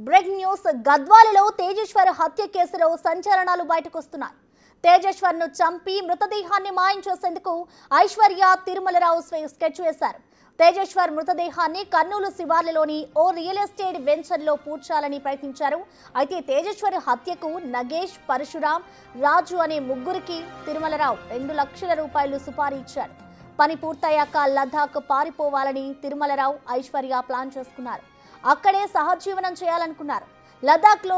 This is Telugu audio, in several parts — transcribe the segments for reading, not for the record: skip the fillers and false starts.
బ్రేకింగ్ న్యూస్ గద్వాలలో తేజేశ్వర్ హత్య కేసులో సంచలనాలు బయటకొస్తున్నాయి. తేజేశ్వర్ ను చంపి మృతదేహాన్ని మాయం చేసేందుకు ఐశ్వర్య తిరుమలరావు స్కెచ్ వేశారు. తేజేశ్వర్ మృతదేహాన్ని కర్నూలు శివార్లలోని ఓ రియల్ ఎస్టేట్ వెంచర్లో పూడ్చాలని ప్రయత్నించారు. అయితే తేజేశ్వర్ హత్యకు నగేష్, పరశురాం, రాజు అనే ముగ్గురికి తిరుమలరావు 2 లక్షల రూపాయలు సుపారీ ఇచ్చారు. పని పూర్తయ్యాక లద్దాఖ్ పారిపోవాలని తిరుమలరావు, ఐశ్వర్య ప్లాన్ చేసుకున్నారు. అక్కడే సహజీవనం చేయాలనుకున్నారు. లద్దాఖ్లో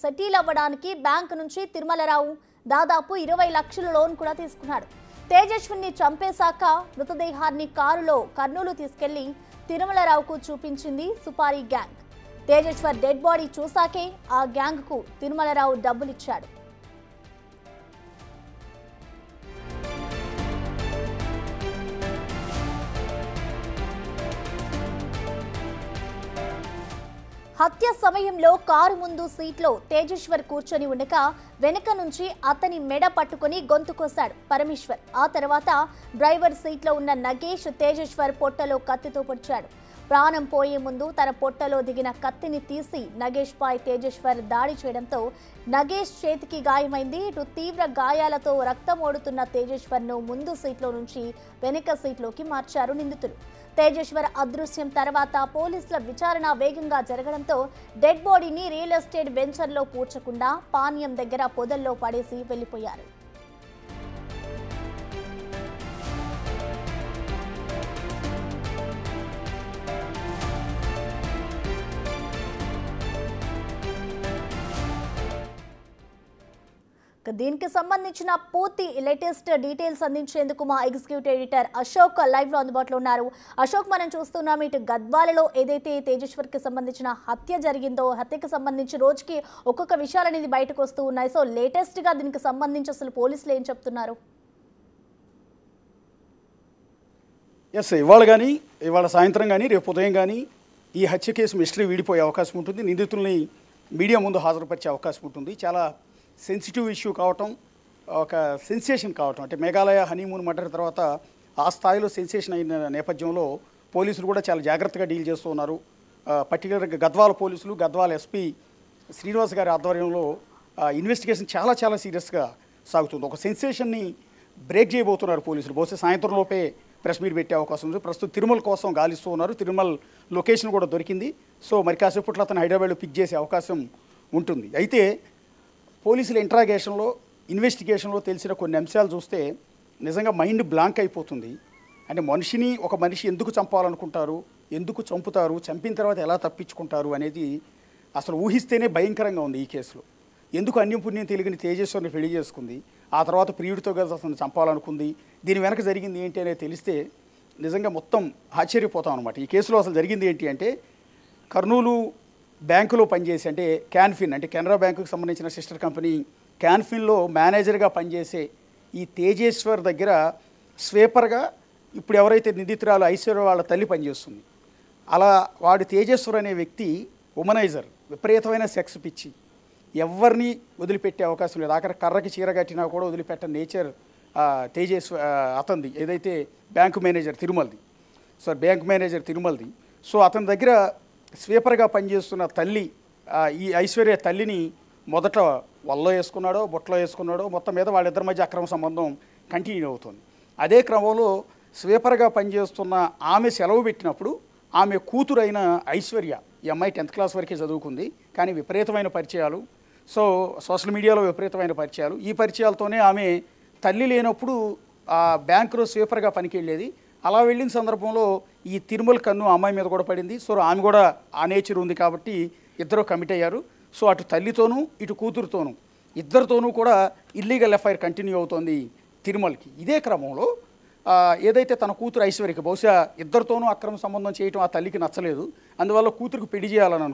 సెటిల్ అవ్వడానికి బ్యాంకు నుంచి తిరుమలరావు దాదాపు 20 లక్షల లోన్ కూడా తీసుకున్నాడు. తేజస్విని చంపేశాక మృతదేహాన్ని కారులో కర్నూలు తీసుకెళ్లి తిరుమలరావుకు చూపించింది supari gang. Tejeshwar dead body చూసాకే ఆ గ్యాంగ్కు తిరుమలరావు డబ్బులిచ్చాడు. హత్య సమయంలో కారు ముందు సీట్లో తేజేశ్వర్ కూర్చొని ఉండగా వెనుక నుంచి అతని మెడ పట్టుకుని గొంతు కోశాడు పరమేశ్వర్. ఆ తర్వాత డ్రైవర్ సీట్లో ఉన్న నగేష్ తేజేశ్వర్ పొట్టలో కత్తితో పొడిచాడు. ప్రాణం పోయే ముందు తన పొట్టలో దిగిన కత్తిని తీసి నగేష్ పై తేజేశ్వర్ దాడి చేయడంతో నగేష్ చేతికి గాయమైంది. ఇటు తీవ్ర గాయాలతో రక్తం ఓడుతున్న తేజేశ్వర్ ను ముందు సీట్లో నుంచి వెనుక సీట్లోకి మార్చారు నిందితులు. తేజేశ్వర్ అదృశ్యం తర్వాత పోలీసుల విచారణ వేగంగా జరగడంతో డెడ్ బాడీని రియల్ ఎస్టేట్ వెంచర్లో పూడ్చకుండా పానీయం దగ్గర పొదల్లో పడేసి వెళ్లిపోయారు. దీనికి సంబంధించిన పూర్తి లేటెస్ట్ డీటెయిల్స్ అందించేందుకు మా ఎగ్జిక్యూటివ్ ఎడిటర్ అశోక్ లైవ్ లో అందుబాటులో ఉన్నారు. అశోక్, మనం చూస్తున్నాం ఇటు గద్వాలలో ఏదైతే తేజేశ్వర్ కి సంబంధించిన హత్య జరిగిందో, హత్యకు సంబంధించి రోజుకి ఒక్కొక్క విషయాలు అనేది బయటకు వస్తూ ఉన్నాయి. సో లేటెస్ట్ గా దీనికి సంబంధించి అసలు పోలీసులు ఏం చెప్తున్నారు? ఇవాళ సాయంత్రం కానీ రేపు ఉదయం కానీ ఈ హత్య కేసు మిస్టరీ వీడిపోయే అవకాశం ఉంటుంది. నిందితుల్ని మీడియా ముందు హాజరుపరిచే అవకాశం ఉంటుంది. చాలా సెన్సిటివ్ ఇష్యూ కావటం, ఒక సెన్సేషన్ కావటం, అంటే మేఘాలయ హనీమూన్ మర్డర్ తర్వాత ఆ స్థాయిలో సెన్సేషన్ అయిన నేపథ్యంలో పోలీసులు కూడా చాలా జాగ్రత్తగా డీల్ చేస్తూ ఉన్నారు. పర్టికులర్గా గద్వాల పోలీసులు, గద్వాల ఎస్పీ శ్రీనివాస్ గారి ఆధ్వర్యంలో ఇన్వెస్టిగేషన్ చాలా చాలా సీరియస్గా సాగుతుంది. ఒక సెన్సేషన్ని బ్రేక్ చేయబోతున్నారు పోలీసులు. బహుశా సాయంత్రం లోపే ప్రెస్ మీట్ పెట్టే అవకాశం ఉంది. ప్రస్తుతం తిరుమల కోసం గాలిస్తూ ఉన్నారు. తిరుమల లొకేషన్ కూడా దొరికింది. సో మరి కాసేపట్లో అతను హైదరాబాద్లో పిక్ చేసే అవకాశం ఉంటుంది. అయితే పోలీసుల ఇంట్రాగేషన్లో, ఇన్వెస్టిగేషన్లో తెలిసిన కొన్ని అంశాలు చూస్తే నిజంగా మైండ్ బ్లాంక్ అయిపోతుంది. అంటే ఒక మనిషి ఎందుకు చంపాలనుకుంటారు, ఎందుకు చంపుతారు, చంపిన తర్వాత ఎలా తప్పించుకుంటారు అనేది అసలు ఊహిస్తేనే భయంకరంగా ఉంది. ఈ కేసులో ఎందుకు అన్యం పుణ్యం తెలియని తేజేశ్వర్ని పెళ్లి చేసుకుంది, ఆ తర్వాత ప్రియుడితో కలిసి అతను చంపాలనుకుంది, దీని వెనక జరిగింది ఏంటి అనేది తెలిస్తే నిజంగా మొత్తం ఆశ్చర్యపోతాం అనమాట. ఈ కేసులో అసలు జరిగింది ఏంటి అంటే, కర్నూలు బ్యాంకులో పనిచేసి, అంటే క్యాన్ఫిన్, అంటే కెనరా బ్యాంకుకి సంబంధించిన సిస్టర్ కంపెనీ క్యాన్ఫిన్లో మేనేజర్గా పనిచేసే ఈ తేజేశ్వర్ దగ్గర స్వీపర్గా ఇప్పుడు ఎవరైతే నిందితురాలు ఐశ్వర్య వాళ్ళ తల్లి పనిచేస్తుంది. అలా వాడు తేజేశ్వర్ అనే వ్యక్తి ఉమనైజర్, విపరీతమైన సెక్స్ పిచ్చి, ఎవరిని వదిలిపెట్టే అవకాశం లేదు. ఆఖరి కర్రకి చీర కట్టినా కూడా వదిలిపెట్ట నేచర్ తేజేశ్వర్ అతనిది, ఏదైతే బ్యాంకు మేనేజర్ తిరుమలది. సో అతని దగ్గర స్వీపర్గా పనిచేస్తున్న తల్లి, ఈ ఐశ్వర్య తల్లిని మొదట వల్లో వేసుకున్నాడో బొట్టలో వేసుకున్నాడో, మొత్తం మీద వాళ్ళిద్దరి మధ్య అక్రమ సంబంధం కంటిన్యూ అవుతుంది. అదే క్రమంలో స్వీపర్గా పనిచేస్తున్న ఆమె సెలవు పెట్టినప్పుడు ఆమె కూతురైన ఐశ్వర్య, ఈ అమ్మాయి 10th క్లాస్ వరకే చదువుకుంది, కానీ విపరీతమైన పరిచయాలు, సో సోషల్ మీడియాలో విపరీతమైన పరిచయాలు. ఈ పరిచయాలతోనే ఆమె తల్లి లేనప్పుడు ఆ బ్యాంకులో స్వీపర్గా పనికి వెళ్ళేది. అలా వెళ్ళిన సందర్భంలో ఈ తిరుమల కన్ను అమ్మాయి మీద కూడా పడింది. సో ఆమె కూడా ఆ నేచర్ ఉంది కాబట్టి ఇద్దరు కమిట్ అయ్యారు. సో అటు తల్లితోనూ ఇటు కూతురుతోనూ ఇద్దరితోనూ కూడా ఇల్లీగల్ ఎఫ్ఐఆర్ కంటిన్యూ అవుతోంది తిరుమలకి. ఇదే క్రమంలో ఏదైతే తన కూతురు ఐశ్వర్యకి, బహుశా ఇద్దరితోనూ అక్రమ సంబంధం చేయటం ఆ తల్లికి నచ్చలేదు. అందువల్ల కూతురికి పెళ్లి చేయాలని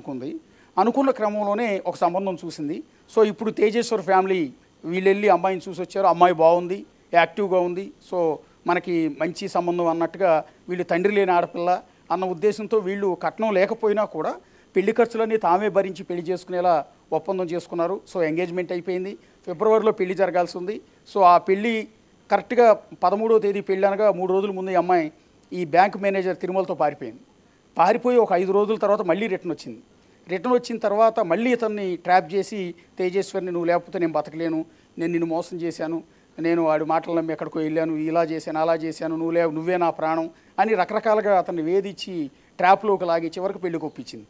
అనుకున్న క్రమంలోనే ఒక సంబంధం చూసింది. సో ఇప్పుడు తేజేశ్వర్ ఫ్యామిలీ వీళ్ళు వెళ్ళి అమ్మాయిని చూసి వచ్చారు. అమ్మాయి బాగుంది, యాక్టివ్గా ఉంది, సో మనకి మంచి సంబంధం అన్నట్టుగా, వీళ్ళు తండ్రి లేని ఆడపిల్ల అన్న ఉద్దేశంతో వీళ్ళు కట్నం లేకపోయినా కూడా పెళ్లి ఖర్చులన్నీ తామే భరించి పెళ్లి చేసుకునేలా ఒప్పందం చేసుకున్నారు. సో ఎంగేజ్మెంట్ అయిపోయింది. ఫిబ్రవరిలో పెళ్లి జరగాల్సి ఉంది. సో ఆ పెళ్లి కరెక్ట్గా 13వ తేదీ పెళ్ళి అనగా 3 రోజుల ముందు ఈ అమ్మాయి ఈ బ్యాంక్ మేనేజర్ తిరుమలతో పారిపోయింది. పారిపోయి ఒక 5 రోజుల తర్వాత మళ్ళీ రిటర్న్ వచ్చింది. రిటర్న్ వచ్చిన తర్వాత మళ్ళీ ఇతన్ని ట్రాప్ చేసి తేజేశ్వరిని నువ్వు లేకపోతే నేను బతకలేను, నేను నిన్ను మోసం చేశాను, నేను వాడి మాటలు నమ్మి ఎక్కడికో వెళ్ళాను, ఇలా చేశాను అలా చేశాను, నువ్వే నా ప్రాణం అని రకరకాలుగా అతన్ని వేధించి ట్రాప్లోకి లాగి చివరికి పెళ్లికి ఒప్పించింది.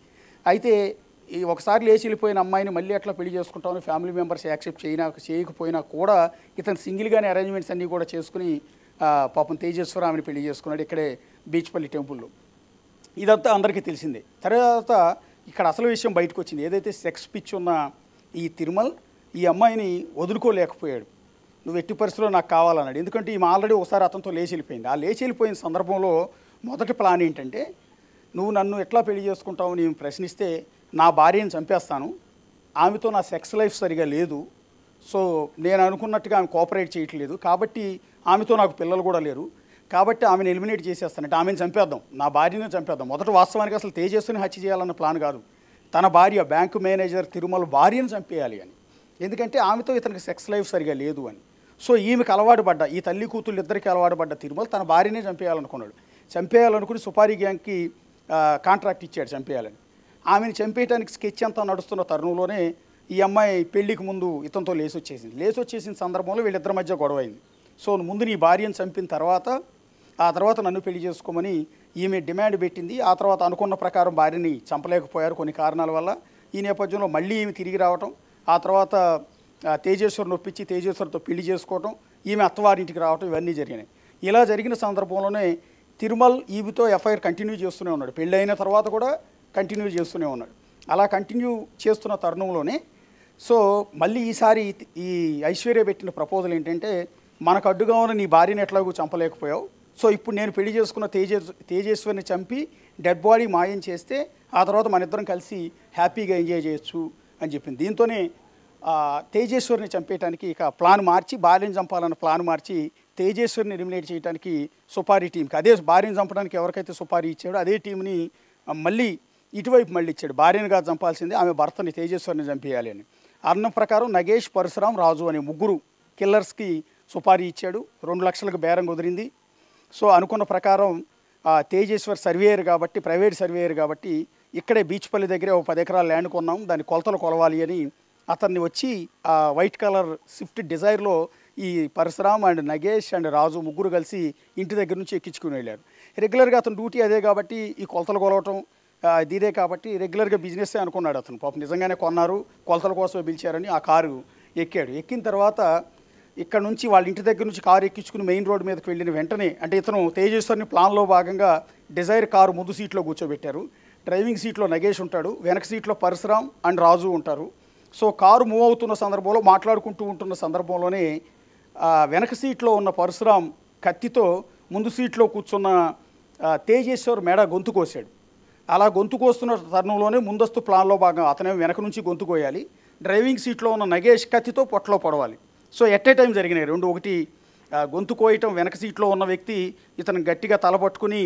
అయితే ఈ ఒకసారి లేచి వెళ్ళిపోయిన అమ్మాయిని మళ్ళీ అట్లా పెళ్లి చేసుకుంటామని ఫ్యామిలీ మెంబర్స్ యాక్సెప్ట్ చేయకపోయినా కూడా ఇతను సింగిల్గానే అరేంజ్మెంట్స్ అన్నీ కూడా చేసుకుని పాపం తేజేశ్వర ఆమెను పెళ్లి చేసుకున్నాడు ఇక్కడే బీచ్పల్లి టెంపుల్లో. ఇదంతా అందరికీ తెలిసిందే. తర్వాత ఇక్కడ అసలు విషయం బయటకు వచ్చింది. ఏదైతే సెక్స్ పిచ్ ఉన్న ఈ తిరుమల్ ఈ అమ్మాయిని వదులుకోలేకపోయాడు. నువ్వు ఎట్టి పరిస్థితుల్లో నాకు కావాలన్నాడు. ఎందుకంటే ఈమె ఆల్రెడీ ఒకసారి అతనితో లేచి వెళ్ళిపోయింది. ఆ లేచి వెళ్ళిపోయిన సందర్భంలో మొదటి ప్లాన్ ఏంటంటే, నువ్వు నన్ను ఎట్లా పెళ్లి చేసుకుంటావు నేను ప్రశ్నిస్తే నా భార్యను చంపేస్తాను, ఆమెతో నా సెక్స్ లైఫ్ సరిగా లేదు, సో నేను అనుకున్నట్టుగా ఆమె కోఆపరేట్ చేయట్లేదు, కాబట్టి ఆమెతో నాకు పిల్లలు కూడా లేరు, కాబట్టి ఆమెను ఎలిమినేట్ చేసేస్తానంటే ఆమెను చంపేద్దాం, నా భార్యను చంపేద్దాం. మొదట వాస్తవానికి అసలు తేజస్సుని హత్య చేయాలన్న ప్లాన్ కాదు, తన భార్య బ్యాంకు మేనేజర్ తిరుమల భార్యను చంపేయాలి అని. ఎందుకంటే ఆమెతో ఇతనికి సెక్స్ లైఫ్ సరిగా లేదు అని. సో ఈమెకు అలవాటు పడ్డ ఈ తల్లి కూతుళ్ళు ఇద్దరికి అలవాటు పడ్డ తిరుమల తన భార్యనే చంపేయాలనుకున్నాడు. చంపేయాలనుకుని సుపారీ గ్యాంగ్కి కాంట్రాక్ట్ ఇచ్చాడు చంపేయాలని. ఆమెను చంపేయడానికి స్కెచ్ అంతా నడుస్తున్న తరుణంలోనే ఈ అమ్మాయి పెళ్లికి ముందు ఇతనితో లేచి వచ్చేసిన సందర్భంలో వీళ్ళిద్దరి మధ్య గొడవ అయింది. సో ముందు నీ భార్యను చంపిన తర్వాత ఆ తర్వాత నన్ను పెళ్లి చేసుకోమని ఈమె డిమాండ్ పెట్టింది. ఆ తర్వాత అనుకున్న ప్రకారం భార్యని చంపలేకపోయారు కొన్ని కారణాల వల్ల. ఈ నేపథ్యంలో మళ్ళీ ఈమె తిరిగి రావటం, ఆ తర్వాత తేజేశ్వరిని ఒప్పించి తేజేశ్వరితో పెళ్లి చేసుకోవటం, ఈమె అత్తవారింటికి రావటం, ఇవన్నీ జరిగినాయి. ఇలా జరిగిన సందర్భంలోనే తిరుమల్ ఈమెతో ఎఫ్ఐఆర్ కంటిన్యూ చేస్తూనే ఉన్నాడు. పెళ్ళి అయిన తర్వాత కూడా కంటిన్యూ చేస్తూనే ఉన్నాడు. అలా కంటిన్యూ చేస్తున్న తరుణంలోనే సో మళ్ళీ ఈసారి ఈ ఐశ్వర్య పెట్టిన ప్రపోజల్ ఏంటంటే, మనకు అడ్డుగా ఉన్న నీ భార్యని ఎట్లాగూ చంపలేకపోయావు, సో ఇప్పుడు నేను పెళ్లి చేసుకున్న తేజేశ్వరిని చంపి డెడ్ బాడీ మాయం చేస్తే ఆ తర్వాత మన ఇద్దరం కలిసి హ్యాపీగా ఎంజాయ్ చేయొచ్చు అని చెప్పింది. దీంతోనే తేజేశ్వరిని చంపేయడానికి ఇక ప్లాన్ మార్చి, భార్యను చంపాలన్న ప్లాన్ మార్చి తేజేశ్వరిని ఎలిమినేట్ చేయడానికి సుపారీ టీంకి, అదే భార్యను చంపడానికి ఎవరికైతే సుపారీ ఇచ్చాడో అదే టీంని మళ్ళీ ఇటువైపు మళ్ళీ ఇచ్చాడు. భార్యను కాదు చంపాల్సింది, ఆమె భర్తని తేజేశ్వరిని చంపేయాలి అని. అన్న ప్రకారం నగేష్, పరశురాం, రాజు అనే ముగ్గురు కిల్లర్స్కి సుపారీ ఇచ్చాడు. 2 లక్షలకు బేరం కుదిరింది. సో అనుకున్న ప్రకారం తేజేశ్వర్ సర్వేయర్ కాబట్టి, ప్రైవేట్ సర్వేయర్ కాబట్టి ఇక్కడే బీచ్పల్లి దగ్గరే ఒక 10 ఎకరాల ల్యాండ్ కొన్నాం, దాని కొలతలు కొలవాలి అని అతన్ని వచ్చి ఆ వైట్ కలర్ స్విఫ్ట్ డిజైర్లో ఈ పరశురామ్ అండ్ నగేష్ అండ్ రాజు ముగ్గురు కలిసి ఇంటి దగ్గర నుంచి ఎక్కించుకుని వెళ్ళారు. రెగ్యులర్గా అతను డ్యూటీ అదే కాబట్టి ఈ కొలతలు కొలవటం ఇదే కాబట్టి రెగ్యులర్గా బిజినెస్సే అనుకున్నాడు అతను. పాపం నిజంగానే కొన్నారు, కొలతల కోసమే పిలిచారని ఆ కారు ఎక్కాడు. ఎక్కిన తర్వాత ఇక్కడ నుంచి వాళ్ళ ఇంటి దగ్గర నుంచి కారు ఎక్కించుకుని మెయిన్ రోడ్ మీదకి వెళ్ళిన వెంటనే, అంటే ఇతను తేజేశ్వరిని ప్లాన్లో భాగంగా డిజైర్ కారు ముందు సీట్లో కూర్చోబెట్టారు. డ్రైవింగ్ సీట్లో నగేష్ ఉంటాడు, వెనక సీట్లో పరశురామ్ అండ్ రాజు ఉంటారు. సో కారు మూవ్ అవుతున్న సందర్భంలో మాట్లాడుకుంటూ ఉంటున్న సందర్భంలోనే వెనక సీట్లో ఉన్న పరశురామ్ కత్తితో ముందు సీట్లో కూర్చున్న తేజేశ్వర్ మెడ గొంతు కోసాడు. అలా గొంతు కోస్తున్న తరుణంలోనే ముందస్తు ప్లాన్లో భాగంగా అతనే వెనక నుంచి గొంతు కోయాలి, డ్రైవింగ్ సీట్లో ఉన్న నగేష్ కత్తితో పొట్టలో పొడవాలి. సో ఎట్ ఏ టైం జరిగినాయి రెండు. ఒకటి గొంతు కోయటం, వెనక సీట్లో ఉన్న వ్యక్తి ఇతను గట్టిగా తలపట్టుకుని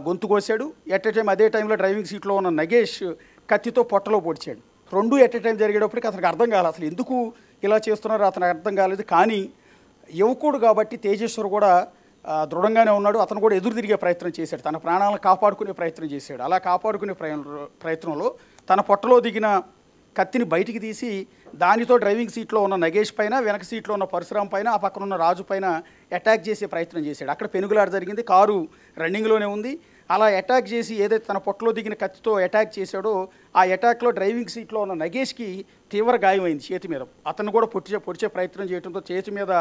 గొంతు కోసాడు. ఎట్ ఏ టైం అదే టైంలో డ్రైవింగ్ సీట్లో ఉన్న నగేష్ కత్తితో పొట్టలో పొడిచాడు. రెండు ఎట్ ఏ టైం జరిగేటప్పటికి అతనికి అర్థం కాలేదు, అసలు ఎందుకు ఇలా చేస్తున్నారో అతనికి అర్థం కాలేదు. కానీ యువకుడు కాబట్టి తేజేశ్వర్ కూడా దృఢంగానే ఉన్నాడు. అతను కూడా ఎదురు తిరిగే ప్రయత్నం చేశాడు, తన ప్రాణాలను కాపాడుకునే ప్రయత్నం చేశాడు. అలా కాపాడుకునే ప్రయత్నంలో తన పొట్టలో దిగిన కత్తిని బయటికి తీసి దానితో డ్రైవింగ్ సీట్లో ఉన్న నగేష్ పైన, వెనక సీట్లో ఉన్న పరశురామ్ పైన, ఆ పక్కన ఉన్న రాజు పైన అటాక్ చేసే ప్రయత్నం చేశాడు. అక్కడ పెనుగులాట జరిగింది, కారు రన్నింగ్లోనే ఉంది. అలా అటాక్ చేసి ఏదైతే తన పొట్టలో దిగిన కత్తితో అటాక్ చేశాడో ఆ అటాక్లో డ్రైవింగ్ సీట్లో ఉన్న నగేష్కి తీవ్ర గాయమైంది చేతి మీద. అతను కూడా పొడిచే ప్రయత్నం చేయడంతో చేతి మీద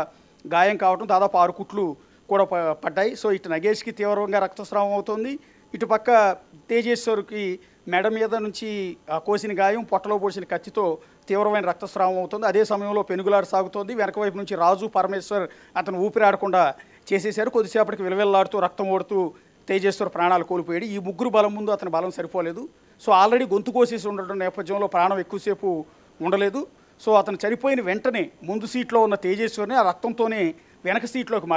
గాయం కావడం, దాదాపు 6 కుట్లు కూడా పడ్డాయి. సో ఇటు నగేష్కి తీవ్రంగా రక్తస్రావం అవుతుంది, ఇటు పక్క తేజేశ్వర్కి మెడ మీద నుంచి కోసిన గాయం, పొట్టలో పొడిచిన కత్తితో తీవ్రమైన రక్తస్రావం అవుతుంది. అదే సమయంలో పెనుగులాట సాగుతోంది. వెనక వైపు నుంచి రాజు, పరమేశ్వర్ అతను ఊపిరాడకుండా చేసేశారు. కొద్దిసేపటికి విలవిల్లాడుతూ రక్తం ఓడుతూ తేజేశ్వర్ ప్రాణాలు కోల్పోయాడు. ఈ ముగ్గురు బలం ముందు అతని బలం సరిపోలేదు. సో ఆల్రెడీ గొంతు కోసేసి ఉండటం నేపథ్యంలో ప్రాణం ఎక్కువసేపు ఉండలేదు. సో అతను చనిపోయిన వెంటనే ముందు సీట్లో ఉన్న తేజేశ్వర్ని ఆ రక్తంతోనే వెనక సీట్లోకి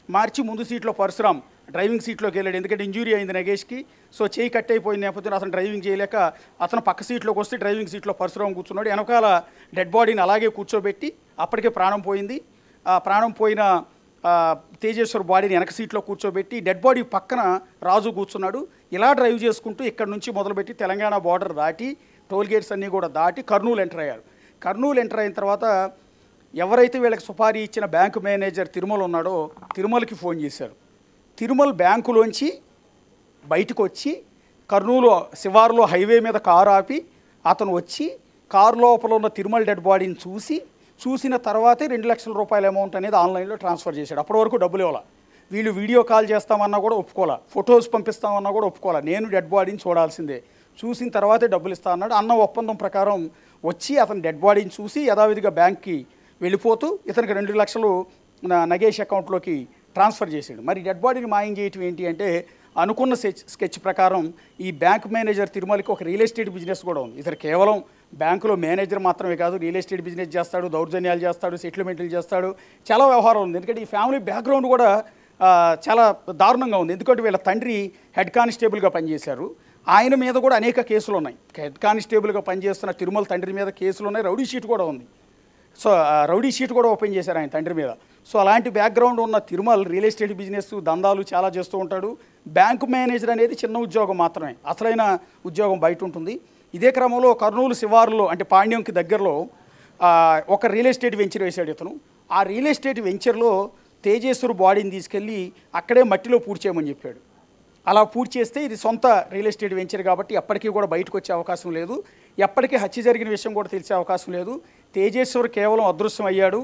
మార్చి ముందు సీట్లో పరశురామ్ డ్రైవింగ్ సీట్లోకి వెళ్ళాడు. ఎందుకంటే ఇంజూరీ అయింది నగేష్కి. సో చేయి కట్ అయిపోయిన నేపథ్యంలో అతను డ్రైవింగ్ చేయలేక అతను పక్క సీట్లోకి వస్తే డ్రైవింగ్ సీట్లో పరశురామ్ కూర్చున్నాడు. వెనకాల డెడ్ బాడీని అలాగే కూర్చోబెట్టి అప్పటికే ప్రాణం పోయింది. ఆ ప్రాణం పోయిన తేజేశ్వర్ బాడీని వెనక సీట్లో కూర్చోబెట్టి డెడ్ బాడీ పక్కన రాజు కూర్చున్నాడు. ఇలా డ్రైవ్ చేసుకుంటూ ఇక్కడ నుంచి మొదలుపెట్టి తెలంగాణ బార్డర్ దాటి టోల్ గేట్స్ అన్నీ కూడా దాటి కర్నూలు ఎంటర్ అయ్యారు. కర్నూలు ఎంటర్ అయిన తర్వాత ఎవరైతే వీళ్ళకి సుపారీ ఇచ్చిన బ్యాంకు మేనేజర్ తిరుమల ఉన్నాడో తిరుమలకి ఫోన్ చేశారు. తిరుమల బ్యాంకులోంచి బయటకు వచ్చి కర్నూలు శివారులో హైవే మీద కారు ఆపి అతను వచ్చి కారు లోపల ఉన్న తిరుమల డెడ్ బాడీని చూసిన తర్వాతే 2 లక్షల రూపాయల అమౌంట్ అనేది ఆన్లైన్లో ట్రాన్స్ఫర్ చేశాడు. అప్పటి వరకు డబ్బులు ఇవ్వాల. వీళ్ళు వీడియో కాల్ చేస్తామన్నా కూడా ఒప్పుకోవాలా, ఫొటోస్ పంపిస్తామన్నా కూడా ఒప్పుకోవాలా. నేను డెడ్ బాడీని చూడాల్సిందే, చూసిన తర్వాతే డబ్బులు ఇస్తా అన్నాడు. అన్న ఒప్పందం ప్రకారం వచ్చి అతను డెడ్ బాడీని చూసి యథావిధిగా బ్యాంక్కి వెళ్ళిపోతూ ఇతనికి 2 లక్షలు నగేష్ అకౌంట్లోకి ట్రాన్స్ఫర్ చేశాడు. మరి డెడ్ బాడీని మాయం చేయటం ఏంటి అంటే అనుకున్న స్కెచ్ ప్రకారం ఈ బ్యాంక్ మేనేజర్ తిరుమలకి ఒక రియల్ ఎస్టేట్ బిజినెస్ కూడా ఉంది. ఇతను కేవలం బ్యాంకులో మేనేజర్ మాత్రమే కాదు, రియల్ ఎస్టేట్ బిజినెస్ చేస్తాడు, దౌర్జన్యాలు చేస్తాడు, సెటిల్మెంట్లు చేస్తాడు, చాలా వ్యవహారం ఉంది. ఎందుకంటే ఈ ఫ్యామిలీ బ్యాక్గ్రౌండ్ కూడా చాలా దారుణంగా ఉంది. ఎందుకంటే వీళ్ళ తండ్రి హెడ్ కానిస్టేబుల్గా పనిచేశారు. ఆయన మీద కూడా అనేక కేసులు ఉన్నాయి. హెడ్ కానిస్టేబుల్గా పనిచేస్తున్న తిరుమల తండ్రి మీద కేసులు ఉన్నాయి. రౌడీ షీట్ కూడా ఉంది. సో రౌడీ షీట్ కూడా ఓపెన్ చేశారు ఆయన తండ్రి మీద. సో అలాంటి బ్యాక్గ్రౌండ్ ఉన్న తిరుమల రియల్ ఎస్టేట్ బిజినెస్ దందాలు చాలా చేస్తూ ఉంటాడు. బ్యాంకు మేనేజర్ అనేది చిన్న ఉద్యోగం మాత్రమే, అసలైన ఉద్యోగం బయట ఉంటుంది. ఇదే క్రమంలో కర్నూలు శివారులో అంటే పాండ్యంకి దగ్గరలో ఒక రియల్ ఎస్టేట్ వెంచర్ వేశాడు ఇతను. ఆ రియల్ ఎస్టేట్ వెంచర్లో తేజేశ్వర్ బాడీని తీసుకెళ్ళి అక్కడే మట్టిలో పూడ్చేయమని చెప్పాడు. అలా పూర్తి చేస్తే ఇది సొంత రియల్ ఎస్టేట్ వెంచర్ కాబట్టి ఎప్పటికీ కూడా బయటకు వచ్చే అవకాశం లేదు, ఎప్పటికీ హత్య జరిగిన విషయం కూడా తెలిసే అవకాశం లేదు. తేజేశ్వర్ కేవలం అదృశ్యం అయ్యాడు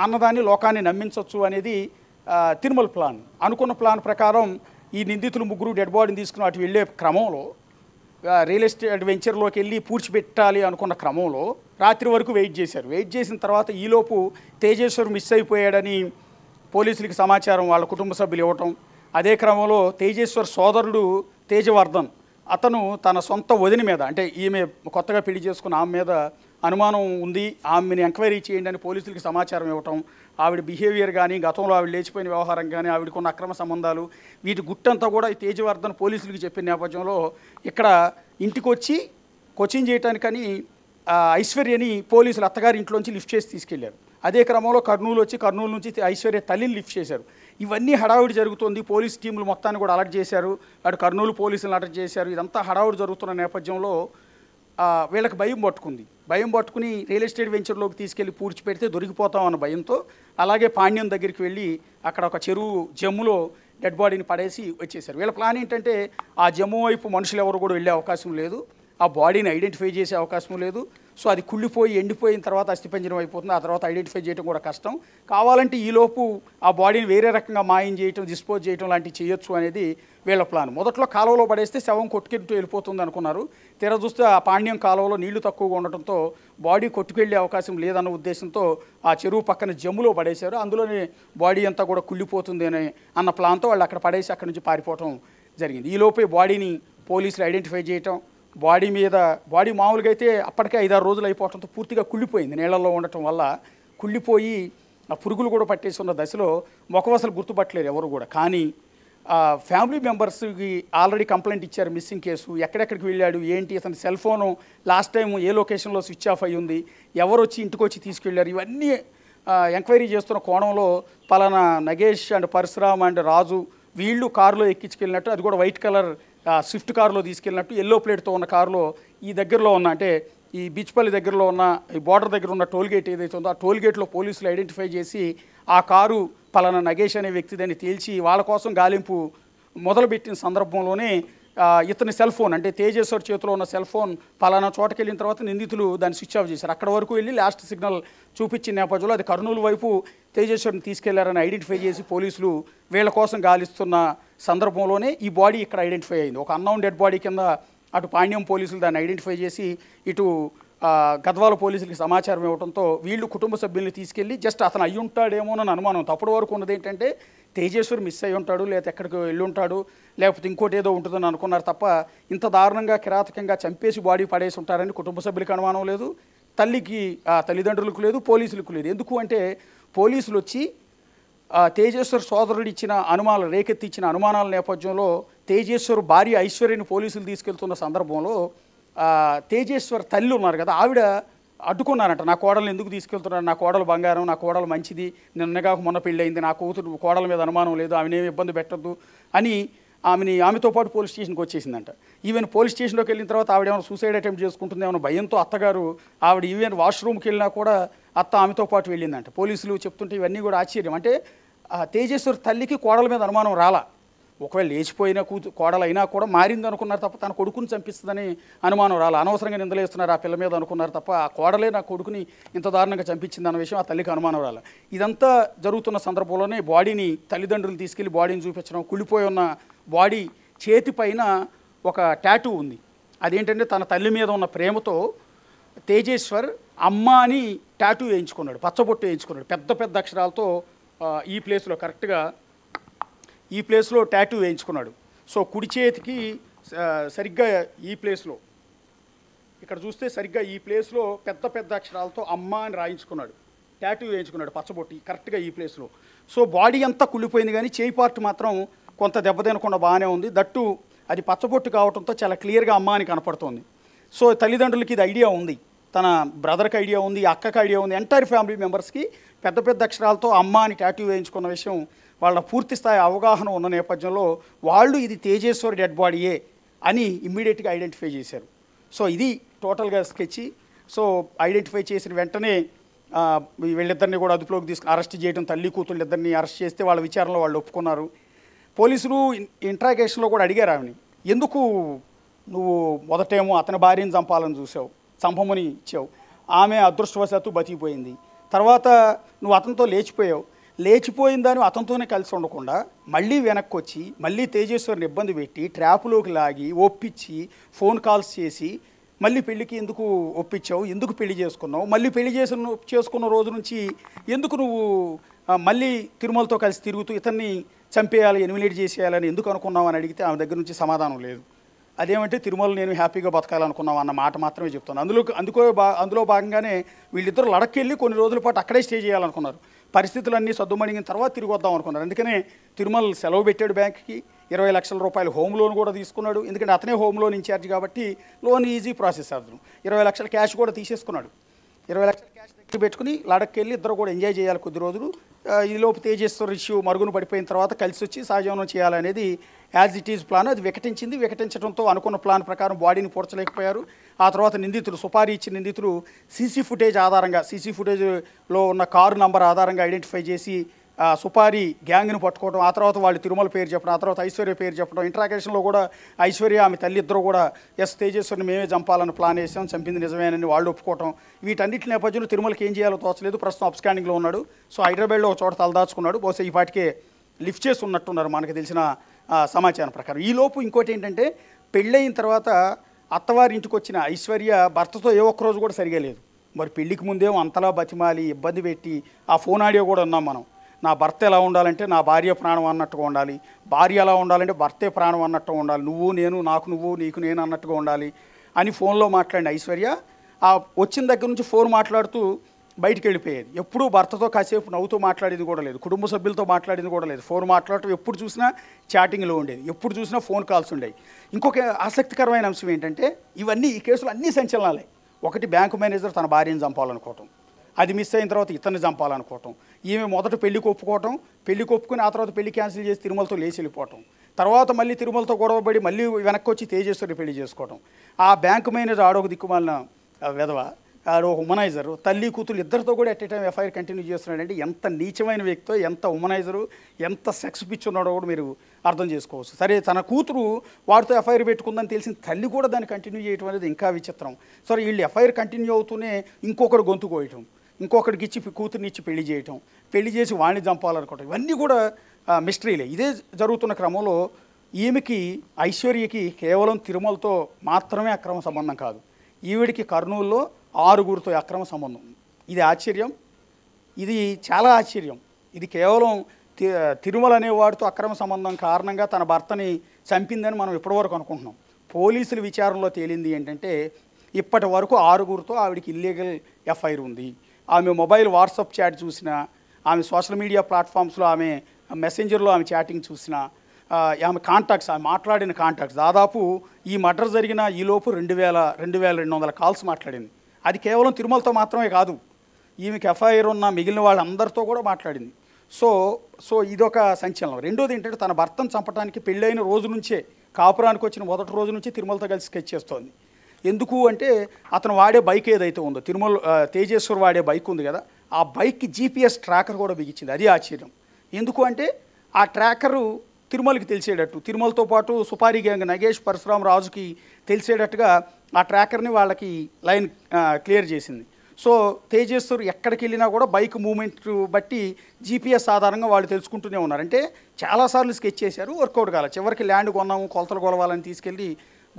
అన్నదాన్ని లోకాన్ని నమ్మించవచ్చు అనేది తిరుమల ప్లాన్. అనుకున్న ప్లాన్ ప్రకారం ఈ నిందితులు ముగ్గురు డెడ్ బాడీని తీసుకుని అటు వెళ్ళే క్రమంలో రియల్ ఎస్టేట్ వెంచర్లోకి వెళ్ళి పూడ్చిపెట్టాలి అనుకున్న క్రమంలో రాత్రి వరకు వెయిట్ చేశారు. వెయిట్ చేసిన తర్వాత ఈలోపు తేజేశ్వర్ మిస్ అయిపోయాడని పోలీసులకి సమాచారం వాళ్ళ కుటుంబ సభ్యులు ఇవ్వటం. అదే క్రమంలో తేజేశ్వర్ సోదరుడు తేజవర్ధన్ అతను తన సొంత వదిన మీద అంటే ఈమె కొత్తగా పెళ్లి చేసుకున్న ఆమె మీద అనుమానం ఉంది, ఆమెని ఎంక్వైరీ చేయండి అని పోలీసులకి సమాచారం ఇవ్వటం. ఆవిడ బిహేవియర్ కానీ గతంలో ఆవిడ లేచిపోయిన వ్యవహారం కానీ ఆవిడకున్న అక్రమ సంబంధాలు వీటి గుట్టంతా కూడా ఈ తేజవర్ధన్ పోలీసులకి చెప్పిన నేపథ్యంలో ఇక్కడ ఇంటికి వచ్చి కోచింగ్ చేయడానికని ఐశ్వర్యని పోలీసులు అత్తగారి ఇంట్లోంచి లిఫ్ట్ చేసి తీసుకెళ్లారు. అదే క్రమంలో కర్నూలు నుంచి ఐశ్వర్య తల్లిని లిఫ్ట్ చేశారు. ఇవన్నీ హడావుడి జరుగుతుంది. పోలీస్ టీములు మొత్తాన్ని కూడా అలర్ట్ చేశారు, అటు కర్నూలు పోలీసులను అలర్ట్ చేశారు. ఇదంతా హడావుడి జరుగుతున్న నేపథ్యంలో వీళ్ళకి భయం పట్టుకుని రియల్ ఎస్టేట్ వెంచర్లోకి తీసుకెళ్లి పూడ్చిపెడితే దొరికిపోతాం అన్న భయంతో అలాగే పాండ్యం దగ్గరికి వెళ్ళి అక్కడ ఒక చెరువు జమ్ములో డెడ్ బాడీని పడేసి వచ్చేసారు. వీళ్ళ ప్లాన్ ఏంటంటే ఆ జమ్ము వైపు మనుషులు ఎవరు కూడా వెళ్ళే అవకాశం లేదు, ఆ బాడీని ఐడెంటిఫై చేసే అవకాశం లేదు. సో అది కుళ్ళిపోయి ఎండిపోయిన తర్వాత అస్థిపంజరం అయిపోతుంది. ఆ తర్వాత ఐడెంటిఫై చేయడం కూడా కష్టం. కావాలంటే ఈలోపు ఆ బాడీని వేరే రకంగా మాయం చేయటం, డిస్పోజ్ చేయటం లాంటివి చేయొచ్చు అనేది వీళ్ళ ప్లాన్. మొదట్లో కాలువలో పడేస్తే శవం కొట్టుకెళ్తూ వెళ్ళిపోతుంది అనుకున్నారు. తీరా చూస్తే ఆ పాండ్యం కాలువలో నీళ్లు తక్కువగా ఉండటంతో బాడీ కొట్టుకెళ్లే అవకాశం లేదన్న ఉద్దేశంతో ఆ చెరువు పక్కన జమ్ములో పడేశారు. అందులోనే బాడీ అంతా కూడా కుళ్ళిపోతుంది అన్న ప్లాన్తో వాళ్ళు అక్కడ పడేసి అక్కడి నుంచి పారిపోవటం జరిగింది. ఈలోపే బాడీని పోలీసులు ఐడెంటిఫై చేయటం, బాడీ మామూలుగా అయితే అప్పటికే 5-6 రోజులు అయిపోవడంతో పూర్తిగా కుళ్ళిపోయింది. నీళ్లలో ఉండటం వల్ల కుళ్ళిపోయి ఆ పురుగులు కూడా పట్టేసి ఉన్న దశలో ముఖం అసలు గుర్తుపట్టలేరు ఎవరు కూడా. కానీ ఫ్యామిలీ మెంబర్స్కి ఆల్రెడీ కంప్లైంట్ ఇచ్చారు, మిస్సింగ్ కేసు, ఎక్కడెక్కడికి వెళ్ళాడు ఏంటి, అతని సెల్ ఫోను లాస్ట్ టైం ఏ లొకేషన్లో స్విచ్ ఆఫ్ అయ్యి ఉంది, ఎవరు వచ్చి ఇంటికి వచ్చి తీసుకెళ్లారు, ఇవన్నీ ఎంక్వైరీ చేస్తున్న కోణంలో పలానా నగేష్ అండ్ పరశురామ్ అండ్ రాజు వీళ్ళు కారులో ఎక్కించుకెళ్ళినట్టు, అది కూడా వైట్ కలర్ స్విఫ్ట్ కారులో తీసుకెళ్ళినట్టు, ఎల్లో ప్లేట్తో ఉన్న కారులో ఈ దగ్గరలో ఉన్న అంటే ఈ బీచ్పల్లి దగ్గరలో ఉన్న ఈ బార్డర్ దగ్గర ఉన్న టోల్గేట్ ఏదైతే ఉందో ఆ టోల్గేట్లో పోలీసులు ఐడెంటిఫై చేసి ఆ కారు పలానా నగేష్ అనే వ్యక్తిదని తేల్చి వాళ్ళ కోసం గాలింపు మొదలుపెట్టిన సందర్భంలోనే ఇతని సెల్ ఫోన్ అంటే తేజేశ్వర్ చేతిలో ఉన్న సెల్ ఫోన్ పలానా చోటకి వెళ్ళిన తర్వాత నిందితులు దాన్ని స్విచ్ ఆఫ్ చేశారు. అక్కడ వరకు వెళ్ళి లాస్ట్ సిగ్నల్ చూపించిన నేపథ్యంలో అది కర్నూలు వైపు తేజేశ్వర్ని తీసుకెళ్లారని ఐడెంటిఫై చేసి పోలీసులు వీళ్ళ కోసం గాలిస్తున్న సందర్భంలోనే ఈ బాడీ ఇక్కడ ఐడెంటిఫై అయింది. ఒక అన్నౌన్ డెడ్ బాడీ కింద అటు పాండ్యం పోలీసులు దాన్ని ఐడెంటిఫై చేసి ఇటు గద్వాల పోలీసులకి సమాచారం ఇవ్వడంతో వీళ్ళు కుటుంబ సభ్యుల్ని తీసుకెళ్ళి జస్ట్ అతను అయ్యి ఉంటాడేమోనని అనుమానం. తప్పుడు వరకు ఉన్నది ఏంటంటే తేజేశ్వర్ మిస్ అయ్యి ఉంటాడు, లేకపోతే ఎక్కడికి వెళ్ళి ఉంటాడు, లేకపోతే ఇంకోటి ఏదో ఉంటుందని అనుకున్నారు తప్ప ఇంత దారుణంగా కిరాతకంగా చంపేసి బాడీ పడేసి ఉంటారని కుటుంబ సభ్యులకు అనుమానం లేదు, తల్లికి తల్లిదండ్రులకు లేదు, పోలీసులకు లేదు. ఎందుకు అంటే పోలీసులు వచ్చి తేజేశ్వర్ సోదరుడు ఇచ్చిన అనుమానాలు రేకెత్తిచ్చిన అనుమానాల నేపథ్యంలో తేజేశ్వర్ భార్య ఐశ్వర్యని పోలీసులు తీసుకెళ్తున్న సందర్భంలో తేజేశ్వర్ తల్లి ఉన్నారు కదా, ఆవిడ అడ్డుకున్నారంట. నా కోడలు ఎందుకు తీసుకెళ్తున్నారు, నా కోడలు బంగారం, నా కోడలు మంచిది, నిన్నగా మొన్న పెళ్ళి అయింది, నా కూతురు కోడల మీద అనుమానం లేదు, ఆమెనేమి ఇబ్బంది పెట్టద్దు అని ఆమెతో పాటు పోలీస్ స్టేషన్కి వచ్చేసిందంట. ఈవెన్ పోలీస్ స్టేషన్లోకి వెళ్ళిన తర్వాత ఆవిడ ఏమైనా సూసైడ్ అటెంప్ట్ చేసుకుంటుంది ఏమైనా భయంతో అత్తగారు ఆవిడ ఈవెన్ వాష్రూమ్కి వెళ్ళినా కూడా అత్త ఆమెతో పాటు వెళ్ళిందంట. పోలీసులు చెప్తుంటే ఇవన్నీ కూడా ఆశ్చర్యం. అంటే తేజేశ్వరి తల్లికి కోడల మీద అనుమానం రాలా. ఒకవేళ లేచిపోయినా కోడలైనా కూడా మారింది అనుకున్నారు తప్ప తన కొడుకుని చంపిస్తుందని అనుమానం రాలా. అనవసరంగా నిందలేస్తున్నారు ఆ పిల్ల మీద అనుకున్నారు తప్ప ఆ కోడలే నా కొడుకుని ఇంత దారుణంగా చంపించింది అన్న విషయం ఆ తల్లికి అనుమానం రాలా. ఇదంతా జరుగుతున్న సందర్భంలోనే బాడీని తల్లిదండ్రులు తీసుకెళ్లి బాడీని చూపించడం, కుళ్ళిపోయి ఉన్న బాడీ చేతి పైన ఒక టాటూ ఉంది. అదేంటంటే తన తల్లి మీద ఉన్న ప్రేమతో తేజేశ్వర్ అమ్మ అని టాటూ వేయించుకున్నాడు, పచ్చబొట్టు వేయించుకున్నాడు పెద్ద పెద్ద అక్షరాలతో. ఈ ప్లేస్లో కరెక్ట్గా ఈ ప్లేస్లో టాటూ వేయించుకున్నాడు. సో కుడి చేతికి సరిగ్గా ఈ ప్లేస్లో ఇక్కడ చూస్తే సరిగ్గా ఈ ప్లేస్లో పెద్ద పెద్ద అక్షరాలతో అమ్మ అని రాయించుకున్నాడు, టాటూ వేయించుకున్నాడు పచ్చబొట్టి కరెక్ట్గా ఈ ప్లేస్లో. సో బాడీ అంతా కుళ్ళిపోయింది కానీ చేయి పార్ట్ మాత్రం కొంత దెబ్బతినకుండా బాగానే ఉంది. దట్టు అది పచ్చబొట్టు కావడంతో చాలా క్లియర్గా అమ్మ అని కనపడుతోంది. సో తల్లిదండ్రులకి ఇది ఐడియా ఉంది, తన బ్రదర్కి ఐడియా ఉంది, అక్కకి ఐడియా ఉంది, ఎంటైర్ ఫ్యామిలీ మెంబర్స్కి పెద్ద పెద్ద అక్షరాలతో అమ్మ అని టాటూ వేయించుకున్న విషయం వాళ్ళ పూర్తి స్థాయి అవగాహన ఉన్న నేపథ్యంలో వాళ్ళు ఇది తేజేశ్వరి డెడ్ బాడీయే అని ఇమ్మీడియట్గా ఐడెంటిఫై చేశారు. సో ఇది టోటల్గా స్కెచ్. సో ఐడెంటిఫై చేసిన వెంటనే వీళ్ళిద్దరిని కూడా అదుపులోకి తీసుకుని అరెస్ట్ చేయడం, తల్లి కూతుళ్ళు ఇద్దరిని అరెస్ట్ చేస్తే వాళ్ళ విచారణలో వాళ్ళు ఒప్పుకున్నారు. పోలీసులు ఇంట్రాగేషన్లో కూడా అడిగారు ఆమెని, ఎందుకు నువ్వు మొదటేమో అతని భార్యను చంపాలని చూసావు, చంపమని ఇచ్చావు, ఆమె అదృష్టవశాత్తు బతికిపోయింది, తర్వాత నువ్వు అతనితో లేచిపోయావు, లేచిపోయిన దాన్ని అతనితోనే కలిసి ఉండకుండా మళ్ళీ వెనక్కి వచ్చి మళ్ళీ తేజేశ్వరిని ఇబ్బంది పెట్టి ట్రాప్లోకి లాగి ఒప్పించి ఫోన్ కాల్స్ చేసి మళ్ళీ పెళ్ళికి ఎందుకు ఒప్పించావు, ఎందుకు పెళ్లి చేసుకున్నావు, మళ్ళీ పెళ్లి చేసుకున్న రోజు నుంచి ఎందుకు నువ్వు మళ్ళీ తిరుమలతో కలిసి తిరుగుతూ ఇతన్ని చంపేయాలి, ఎలిమినేట్ చేసేయాలని ఎందుకు అనుకున్నావు అని అడిగితే ఆమె దగ్గర నుంచి సమాధానం లేదు. అదేమంటే తిరుమల నేను హ్యాపీగా బతకాలనుకున్నావు అన్న మాట మాత్రమే చెప్తాను. అందులో భాగంగానే వీళ్ళిద్దరూ లడకెళ్ళి కొన్ని రోజుల పాటు అక్కడే స్టే చేయాలనుకున్నారు. పరిస్థితులన్నీ సద్దుమణిగిన తర్వాత తిరిగి వద్దాం అనుకున్నారు. అందుకనే తిరుమల సెలవు పెట్టాడు బ్యాంక్కి, 20 లక్షల రూపాయలు హోమ్ లోన్ కూడా తీసుకున్నాడు. ఎందుకంటే అతనే హోమ్ లోన్ ఇన్ఛార్జ్ కాబట్టి లోన్ ఈజీ ప్రాసెస్ అతను. 20 లక్షల క్యాష్ కూడా తీసేసుకున్నాడు. 20 లక్షల క్యాష్ దగ్గర పెట్టుకుని లడక్కి వెళ్ళి ఇద్దరు కూడా ఎంజాయ్ చేయాలి కొద్ది రోజులు. ఈలోపు తేజేశ్వర్ ఇష్యూ మరుగున పడిపోయిన తర్వాత కలిసి వచ్చి సహజీవనం చేయాలనేది యాజ్ ఇట్ ఈజ్ ప్లాన్. అది వికటించడంతో అనుకున్న ప్లాన్ ప్రకారం బాడీని పూడ్చలేకపోయారు. ఆ తర్వాత నిందితులు సుపారీ ఇచ్చిన నిందితులు సీసీ ఫుటేజ్లో ఉన్న కారు నంబర్ ఆధారంగా ఐడెంటిఫై చేసి సుపారీ గ్యాంగ్ను పట్టుకోవడం, ఆ తర్వాత వాళ్ళు తిరుమల పేరు చెప్పడం, ఆ తర్వాత ఐశ్వర్య పేరు చెప్పడం. ఇంట్రాగేషన్లో కూడా ఐశ్వర్య ఆమె తల్లి ఇద్దరు కూడా తేజేశ్వరిని మేమే చంపాలని ప్లాన్ వేసాం, చంపింది నిజమేనని వాళ్ళు ఒప్పుకోవటం. వీటన్నిటి నేపథ్యంలో తిరుమలకి ఏం చేయాలో తోచలేదు. ప్రస్తుతం అప్స్కాండింగ్లో ఉన్నాడు. సో హైదరాబాద్లో ఒక చోట తలదాచుకున్నాడు. బహుశా ఈ పాటికే లిఫ్ట్ చేసి ఉన్నట్టున్నారు మనకు తెలిసిన సమాచారం ప్రకారం. ఈలోపు ఇంకోటి ఏంటంటే పెళ్ళయిన తర్వాత అత్తవారి ఇంటికి వచ్చిన ఐశ్వర్య భర్తతో ఏ ఒక్కరోజు కూడా సరిగా లేదు. మరి పెళ్ళికి ముందేమో అంతలా బతిమాలి ఇబ్బంది పెట్టి ఆ ఫోన్ ఆడియో కూడా ఉన్నాం మనం. నా భర్త ఎలా ఉండాలంటే నా భార్య ప్రాణం అన్నట్టుగా ఉండాలి, భార్య ఎలా ఉండాలంటే భర్తే ప్రాణం అన్నట్టుగా ఉండాలి, నువ్వు నేను నాకు నువ్వు నీకు నేను అన్నట్టుగా ఉండాలి అని ఫోన్లో మాట్లాడిన ఐశ్వర్య వచ్చిన దగ్గర నుంచి ఫోన్ మాట్లాడుతూ బయటికి వెళ్ళిపోయేది. ఎప్పుడూ భర్తతో కాసేపు నవ్వుతూ మాట్లాడేది కూడా లేదు, కుటుంబ సభ్యులతో మాట్లాడింది కూడా లేదు. ఫోన్ మాట్లాడటం ఎప్పుడు చూసినా చాటింగ్లో ఉండేది, ఎప్పుడు చూసినా ఫోన్ కాల్స్ ఉండేవి. ఇంకొక ఆసక్తికరమైన అంశం ఏంటంటే ఈ కేసులు అన్నీ సంచలనాలే. ఒకటి, బ్యాంకు మేనేజర్ తన భార్యను చంపాలనుకోవటం, అది మిస్ అయిన తర్వాత ఇతన్ని చంపాలనుకోవటం, ఈమె మొదట పెళ్లికి ఒప్పుకుని ఆ తర్వాత పెళ్లి క్యాన్సిల్ చేసి తిరుమలతో లేచి వెళ్ళిపోవటం, తర్వాత మళ్ళీ తిరుమలతో గొడవపడి మళ్ళీ వెనక్కి వచ్చి తేజేశ్వరి పెళ్లి చేసుకోవటం. ఆ బ్యాంకు మేనేజర్ ఆడొక దిక్కుమాలిన వెధవ, ఆడొక ఉమనైజరు, తల్లి కూతురు ఇద్దరితో కూడా at a time FIR continue చేస్తున్నాడంటే ఎంత నీచమైన వ్యక్తో, ఎంత ఉమనైజరు, ఎంత సెక్స్ పిచ్ ఉన్నాడో కూడా మీరు అర్థం చేసుకోవచ్చు. సరే, తన కూతురు వాడితో ఎఫ్ఐఆర్ పెట్టుకుందని తెలిసిన తల్లి కూడా దాన్ని కంటిన్యూ చేయటం అనేది ఇంకా విచిత్రం. సరే, వీళ్ళు ఎఫ్ఐఆర్ కంటిన్యూ అవుతూనే ఇంకొకటి గొంతు కోయటం, ఇంకొకటికి ఇచ్చి కూతుర్ని ఇచ్చి పెళ్లి చేయటం, పెళ్లి చేసి వాణ్ణి చంపాలనుకోవటం, ఇవన్నీ కూడా మిస్టరీలే. ఇదే జరుగుతున్న క్రమంలో ఐశ్వర్యకి కేవలం తిరుమలతో మాత్రమే అక్రమ సంబంధం కాదు, ఈవిడికి కర్నూలులో 6గురితో అక్రమ సంబంధం. ఇది ఆశ్చర్యం, ఇది చాలా ఆశ్చర్యం. ఇది కేవలం తిరుమల అనేవాడితో అక్రమ సంబంధం కారణంగా తన భర్తని చంపిందని మనం ఇప్పటివరకు అనుకుంటున్నాం. పోలీసుల విచారణలో తేలింది ఏంటంటే ఇప్పటి వరకు 6గురితో ఆవిడికి ఇల్లీగల్ ఎఫ్ఐఆర్ ఉంది. ఆమె మొబైల్ వాట్సాప్ చాట్ చూసినా, ఆమె సోషల్ మీడియా ప్లాట్ఫామ్స్లో ఆమె మెసెంజర్లో ఆమె చాటింగ్ చూసినా, ఆమె కాంటాక్ట్స్, ఆమె మాట్లాడిన కాంటాక్ట్స్ దాదాపు ఈ మర్డర్ జరిగిన ఈలోపు 2200 కాల్స్ మాట్లాడింది. అది కేవలం తిరుమలతో మాత్రమే కాదు, ఈమెకి ఎఫ్ఐఆర్ ఉన్న మిగిలిన వాళ్ళందరితో కూడా మాట్లాడింది. సో ఇదొక సంచలనం. రెండోది ఏంటంటే తన భర్తను చంపడానికి పెళ్ళైన రోజు నుంచే, కాపురానికి వచ్చిన మొదటి రోజు నుంచి తిరుమలతో కలిసి స్కెచ్ చేస్తోంది. ఎందుకు అంటే అతను వాడే బైక్ ఏదైతే ఉందో, తేజేశ్వర్ వాడే బైక్ ఉంది కదా, ఆ బైక్కి GPS ట్రాకర్ కూడా బిగించింది. అది ఆశ్చర్యం. ఎందుకు అంటే ఆ ట్రాకరు తిరుమలకి తెలిసేటట్టు, తిరుమలతో పాటు సుపారీ గ్యాంగ్ నగేష్, పరశురామ్, రాజుకి తెలిసేటట్టుగా ఆ ట్రాకర్ని వాళ్ళకి లైన్ క్లియర్ చేసింది. సో తేజేశ్వర్ ఎక్కడికి వెళ్ళినా కూడా బైక్ మూమెంట్ బట్టి GPS ఆధారంగా వాళ్ళు తెలుసుకుంటూనే ఉన్నారు. అంటే చాలాసార్లు స్కెచ్ చేశారు, వర్కౌట్ కాలేదు. చివరికి ల్యాండ్ కొన్నాము, కొలతలు కొలవాలని తీసుకెళ్ళి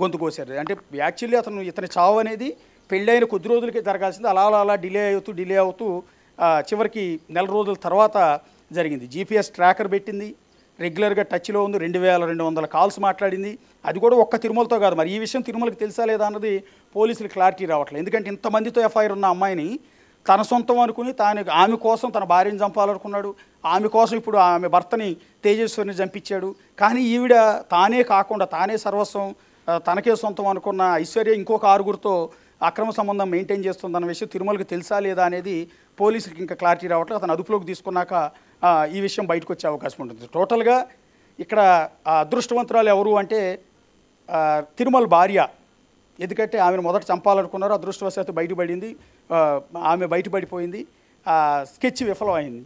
గొంతు కోసారు. అంటే యాక్చువల్లీ ఇతని చావు అనేది పెళ్ళైన కొద్ది రోజులకే జరగాల్సింది. అలా డిలే అవుతూ చివరికి నెల రోజుల తర్వాత జరిగింది. GPS ట్రాకర్ పెట్టింది, రెగ్యులర్గా టచ్లో ఉంది, 2200 కాల్స్ మాట్లాడింది. అది కూడా ఒక్క తిరుమలతో కాదు. మరి ఈ విషయం తిరుమలకి తెలుసా లేదా అన్నది పోలీసులు క్లారిటీ రావట్లేదు. ఎందుకంటే ఇంతమందితో ఎఫ్ఐఆర్ ఉన్న అమ్మాయిని తన సొంతం అనుకుని ఆమె కోసం తన భార్యను చంపాలనుకున్నాడు, ఆమె కోసం ఇప్పుడు ఆమె భర్తని తేజేశ్వరిని చంపించాడు. కానీ ఈవిడ తానే కాకుండా తానే సర్వస్వం, తనకే సొంతం అనుకున్న ఐశ్వర్య ఇంకొక 6గురితో అక్రమ సంబంధం మెయింటైన్ చేస్తుందన్న విషయం తిరుమలకి తెలుసా లేదా అనేది పోలీసులకి ఇంకా క్లారిటీ రావట్లేదు. అతను అదుపులోకి తీసుకున్నాక ఈ విషయం బయటకు వచ్చే అవకాశం ఉంటుంది. టోటల్గా ఇక్కడ అదృష్టవంతురాలు ఎవరు అంటే తిరుమల భార్య. ఎందుకంటే ఆమెను మొదట చంపాలనుకున్నారు, అదృష్టవశాత్తు బయటపడింది, ఆమె బయటపడిపోయింది, స్కెచ్ విఫలమైంది.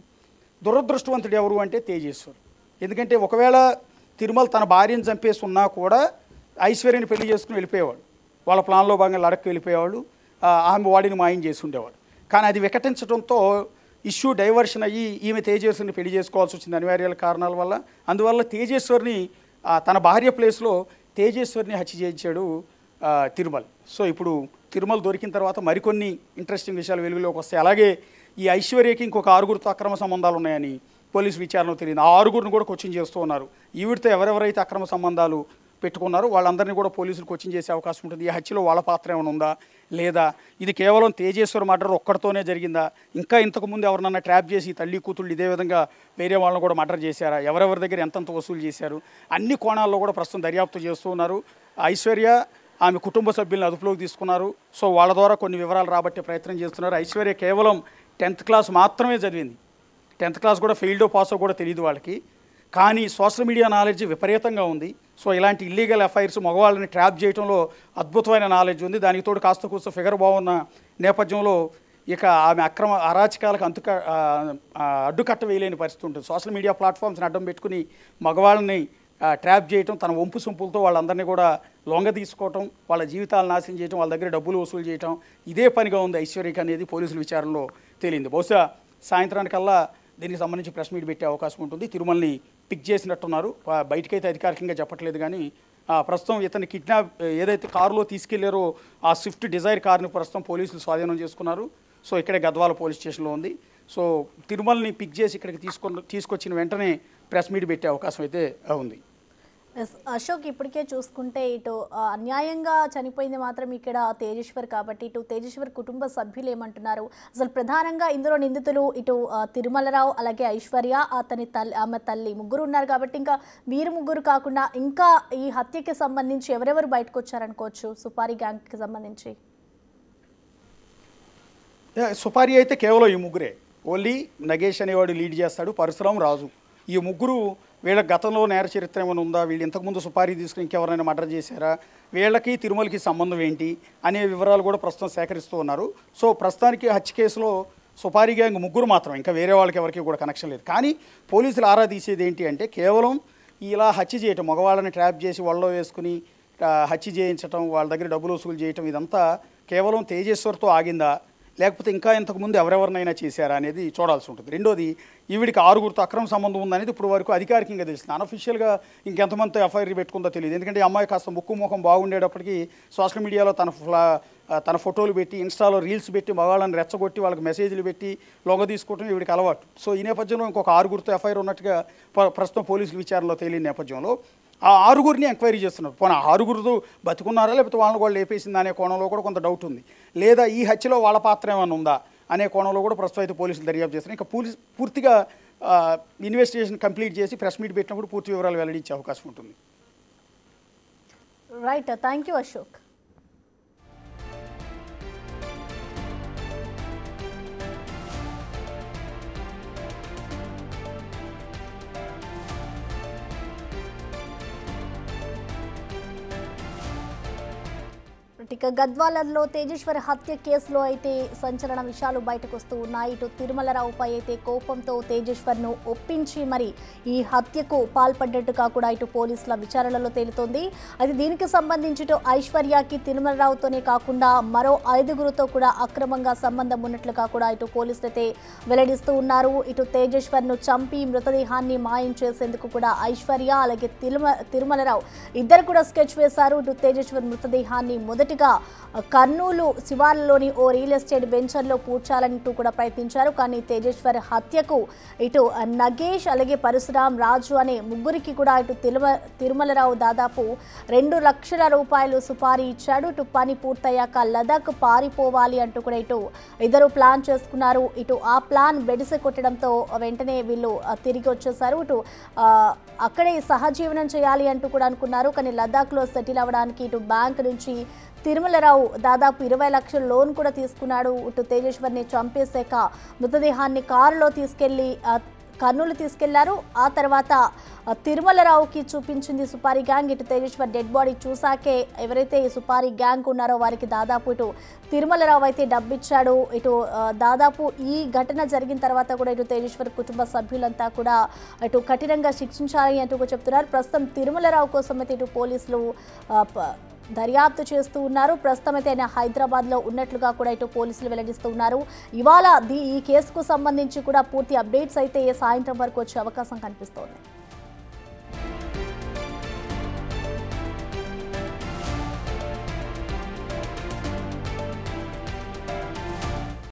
దురదృష్టవంతుడు ఎవరు అంటే తేజేశ్వర్. ఎందుకంటే ఒకవేళ తిరుమల తన భార్యను చంపేసి ఉన్నా కూడా ఐశ్వర్యని పెళ్లి చేసుకుని వెళ్ళిపోయేవాడు, వాళ్ళ ప్లాన్లో భాగంగా లడక్కి వెళ్ళిపోయేవాళ్ళు, ఆమె వాడిని మాయం చేసి ఉండేవాడు. కానీ అది వికటించడంతో ఇష్యూ డైవర్షన్ అయ్యి ఈమె తేజేశ్వరిని పెళ్లి చేసుకోవాల్సి వచ్చింది అనివార్యాల కారణాల వల్ల. అందువల్ల తేజేశ్వరిని తన భార్య ప్లేస్లో తేజేశ్వరిని హత్య చేయించాడు తిరుమల. సో ఇప్పుడు తిరుమల దొరికిన తర్వాత మరికొన్ని ఇంట్రెస్టింగ్ విషయాలు వెలుగులోకి వస్తాయి. అలాగే ఈ ఐశ్వర్యకి ఇంకొక 6గురితో అక్రమ సంబంధాలు ఉన్నాయని పోలీసు విచారణలో తెలియదు. ఆ 6గురిని కూడా కోచింగ్ చేస్తూ ఉన్నారు. ఈవిడితో ఎవరెవరైతే అక్రమ సంబంధాలు పెట్టుకున్నారో వాళ్ళందరినీ కూడా పోలీసులు కోచింగ్ చేసే అవకాశం ఉంటుంది. ఈ హత్యలో వాళ్ళ పాత్ర ఏమైనా ఉందా లేదా, ఇది కేవలం తేజేశ్వర్ మర్డర్ ఒక్కడితోనే జరిగిందా, ఇంకా ఇంతకుముందు ఎవరినన్నా ట్రాప్ చేసి తల్లి కూతుళ్ళు ఇదే విధంగా వేరే వాళ్ళని కూడా మర్డర్ చేశారా, ఎవరెవరి దగ్గర ఎంతంత వసూలు చేశారు, అన్ని కోణాల్లో కూడా ప్రస్తుతం దర్యాప్తు చేస్తూ ఉన్నారు. ఐశ్వర్య ఆమె కుటుంబ సభ్యులను అదుపులోకి తీసుకున్నారు. సో వాళ్ళ ద్వారా కొన్ని వివరాలు రాబట్టే ప్రయత్నం చేస్తున్నారు. ఐశ్వర్య కేవలం 10th క్లాస్ మాత్రమే చదివింది. 10th క్లాస్ కూడా ఫెయిల్డో పాసో కూడా తెలియదు వాళ్ళకి. కానీ సోషల్ మీడియా నాలెడ్జ్ విపరీతంగా ఉంది. సో ఇలాంటి ఇల్లీగల్ అఫైర్స్ మగవాళ్ళని ట్రాప్ చేయడంలో అద్భుతమైన నాలెడ్జ్ ఉంది. దానికి తోడు కాస్త కూస్త ఫిగర్ బాగున్న నేపథ్యంలో ఇక ఆమె అక్రమ అరాచకాలకు అడ్డుకట్ట వేయలేని పరిస్థితి ఉంటుంది. సోషల్ మీడియా ప్లాట్ఫామ్స్ని అడ్డం పెట్టుకుని మగవాళ్ళని ట్రాప్ చేయటం, తన వంపు సొంపులతో వాళ్ళందరినీ కూడా లొంగ తీసుకోవటం, వాళ్ళ జీవితాలు నాశనం చేయటం, వాళ్ళ దగ్గర డబ్బులు వసూలు చేయటం, ఇదే పనిగా ఉంది ఐశ్వర్యకి అనేది పోలీసుల విచారణలో తేలింది. బహుశా సాయంత్రానికల్లా దీనికి సంబంధించి ప్రెస్ మీట్ పెట్టే అవకాశం ఉంటుంది. తిరుమలని పిక్ చేసినట్టున్నారు, బయటకైతే అధికారికంగా చెప్పట్లేదు. కానీ ప్రస్తుతం ఇతని కిడ్నాప్ ఏదైతే కారులో తీసుకెళ్లారో ఆ స్విఫ్ట్ డిజైర్ కార్ని ప్రస్తుతం పోలీసులు స్వాధీనం చేసుకున్నారు. సో ఇక్కడే గద్వాల పోలీస్ స్టేషన్లో ఉంది. సో తిరుమలని పిక్ చేసి ఇక్కడికి తీసుకొచ్చిన వెంటనే ప్రెస్ మీట్ పెట్టే అవకాశం అయితే ఉంది. అశోక్, ఇప్పటికే చూసుకుంటే ఇటు అన్యాయంగా చనిపోయింది మాత్రం ఇక్కడ తేజేశ్వర్ కాబట్టి ఇటు తేజేశ్వర్ కుటుంబ సభ్యులు ఏమంటున్నారు, అసలు ప్రధానంగా ఇందులో నిందితులు ఇటు తిరుమలరావు అలాగే ఐశ్వర్య ఆమె తల్లి ముగ్గురు ఉన్నారు కాబట్టి ఇంకా వీరు ముగ్గురు కాకుండా ఇంకా ఈ హత్యకి సంబంధించి ఎవరెవరు బయటకు వచ్చారనుకోవచ్చు సుపారీ గ్యాంగ్కి సంబంధించి? సుపారీ అయితే కేవలం ఈ ముగ్గురే. ఓన్లీ నగేష్ అనేవాడు లీడ్ చేస్తాడు, పరశురామ్, రాజు. ఈ ముగ్గురు వీళ్ళ గతంలో నేర చరిత్ర ఏమైనా ఉందా, వీళ్ళు ఇంతకుముందు సుపారీ తీసుకుని ఇంకెవరైనా మర్డర్ చేశారా, వీళ్ళకి తిరుమలకి సంబంధం ఏంటి అనే వివరాలు కూడా ప్రస్తుతం సేకరిస్తూ ఉన్నారు. సో ప్రస్తుతానికి హత్య కేసులో సుపారీ గ్యాంగ్ ముగ్గురు మాత్రం, ఇంకా వేరే వాళ్ళకి ఎవరికి కూడా కనెక్షన్ లేదు. కానీ పోలీసులు ఆరా తీసేది ఏంటి అంటే కేవలం ఇలా హత్య చేయటం, మగవాళ్ళని ట్రాప్ చేసి వాళ్ళలో వేసుకుని హత్య చేయించడం, వాళ్ళ దగ్గర డబ్బులు వసూలు చేయటం, ఇదంతా కేవలం తేజేశ్వర్తో ఆగిందా లేకపోతే ఇంకా ఇంతకుముందు ఎవరెవరినైనా చేశారా అనేది చూడాల్సి ఉంటుంది. రెండోది, ఈవిడికి 6గురితో అక్రమ సంబంధం ఉందనేది ఇప్పుడు వరకు అధికారికంగా తెలిసింది. అన్అఫీషియల్గా ఇంకెంతమందితో ఎఫ్ఐఆర్ పెట్టుకుందో తెలియదు. ఎందుకంటే ఈ అమ్మాయి కాస్త ముక్కు ముఖం బాగుండేటప్పటికీ సోషల్ మీడియాలో తన ఫోటోలు పెట్టి, ఇన్స్టాలో రీల్స్ పెట్టి, మగవాళ్ళని రెచ్చగొట్టి వాళ్ళకి మెసేజ్లు పెట్టి లొంగ తీసుకోవటం ఈవిడికి అలవాటు. సో ఈ నేపథ్యంలో ఇంకొక 6గురితో ఎఫ్ఐఆర్ ఉన్నట్టుగా ప్రస్తుతం పోలీసుల విచారణలో తేలిన నేపథ్యంలో ఆ 6గురిని ఎంక్వైరీ చేస్తున్నారు. పోనీ 6గురు బతుకున్నారా లేకపోతే వాళ్ళని కూడా లేపేసిందా అనే కోణంలో కూడా కొంత డౌట్ ఉంది. లేదా ఈ హత్యలో వాళ్ళ పాత్ర ఏమైనా ఉందా అనే కోణంలో కూడా ప్రస్తుతం అయితే పోలీసులు దర్యాప్తు చేస్తున్నారు. ఇంకా పూర్తిగా ఇన్వెస్టిగేషన్ కంప్లీట్ చేసి ప్రెస్ మీట్ పెట్టినప్పుడు పూర్తి వివరాలు వెల్లడించే అవకాశం ఉంటుంది. Right, thank you Ashok. ఇక గద్వాలలో తేజేశ్వర్ హత్య కేసులో అయితే సంచలన విషయాలు బయటకు వస్తూ ఉన్నాయి. ఇటు తిరుమలరావుపై అయితే కోపంతో తేజేశ్వర్ను ఒప్పించి మరి ఈ హత్యకు పాల్పడ్డట్టుగా కూడా ఇటు పోలీసుల విచారణలో తేలుతోంది. అయితే దీనికి సంబంధించి ఇటు ఐశ్వర్యకి తిరుమలరావుతోనే కాకుండా మరో 5గురితో కూడా అక్రమంగా సంబంధం ఉన్నట్లుగా కూడా ఇటు పోలీసులు అయితే వెల్లడిస్తూ ఉన్నారు. ఇటు తేజేశ్వర్ను చంపి మృతదేహాన్ని మాయం చేసేందుకు కూడా ఐశ్వర్య అలాగే తిరుమలరావు ఇద్దరు కూడా స్కెచ్ వేశారు. ఇటు తేజేశ్వర్ మృతదేహాన్ని మొదటిగా కర్నూలు శివార్లలోని ఓ రియల్ ఎస్టేట్ వెంచర్లో పూడ్చాలంటూ కూడా ప్రయత్నించారు. కానీ తేజేశ్వర్ హత్యకు ఇటు నగేష్ అలాగే పరశురాం రాజు అనే ముగ్గురికి కూడా ఇటు తిరుమలరావు దాదాపు 2 లక్షల రూపాయలు సుపారీ ఇచ్చాడు. ఇటు పని పూర్తయ్యాక లదాఖ్ పారిపోవాలి అంటూ కూడా ఇటు ఇద్దరు ప్లాన్ చేసుకున్నారు. ఇటు ఆ ప్లాన్ బెడిసె కొట్టడంతో వెంటనే వీళ్ళు తిరిగి వచ్చేసారు. ఇటు అక్కడే సహజీవనం చేయాలి అంటూ కూడా అనుకున్నారు. కానీ లదాఖ్లో సెటిల్ అవ్వడానికి ఇటు బ్యాంక్ నుంచి తిరుమలరావు దాదాపు 20 లక్షల లోన్ కూడా తీసుకున్నాడు. ఇటు తేజేశ్వర్ని చంపేశాక మృతదేహాన్ని కారులో తీసుకెళ్లి కర్నూలు తీసుకెళ్లారు. ఆ తర్వాత తిరుమలరావుకి చూపించింది సుపారీ గ్యాంగ్. ఇటు తేజేశ్వర్ డెడ్ బాడీ చూసాకే ఎవరైతే ఈ సుపారీ గ్యాంగ్ ఉన్నారో వారికి దాదాపు ఇటు తిరుమలరావు అయితే డబ్బిచ్చాడు. ఇటు దాదాపు ఈ ఘటన జరిగిన తర్వాత కూడా ఇటు తేజేశ్వర్ కుటుంబ సభ్యులంతా కూడా ఇటు కఠినంగా శిక్షించాలి అంటూ చెప్తున్నారు. ప్రస్తుతం తిరుమలరావు కోసం అయితే ఇటు పోలీసులు దర్యాప్తు చేస్తూ ఉన్నారు. ప్రస్తుతం అయితే ఆయన హైదరాబాద్లో ఉన్నట్లుగా కూడా ఇటు పోలీసులు వెల్లడిస్తూ ఉన్నారు. ఇవాళ ఈ కేసుకు సంబంధించి కూడా పూర్తి అప్డేట్స్ అయితే సాయంత్రం వరకు వచ్చే అవకాశం కనిపిస్తోంది.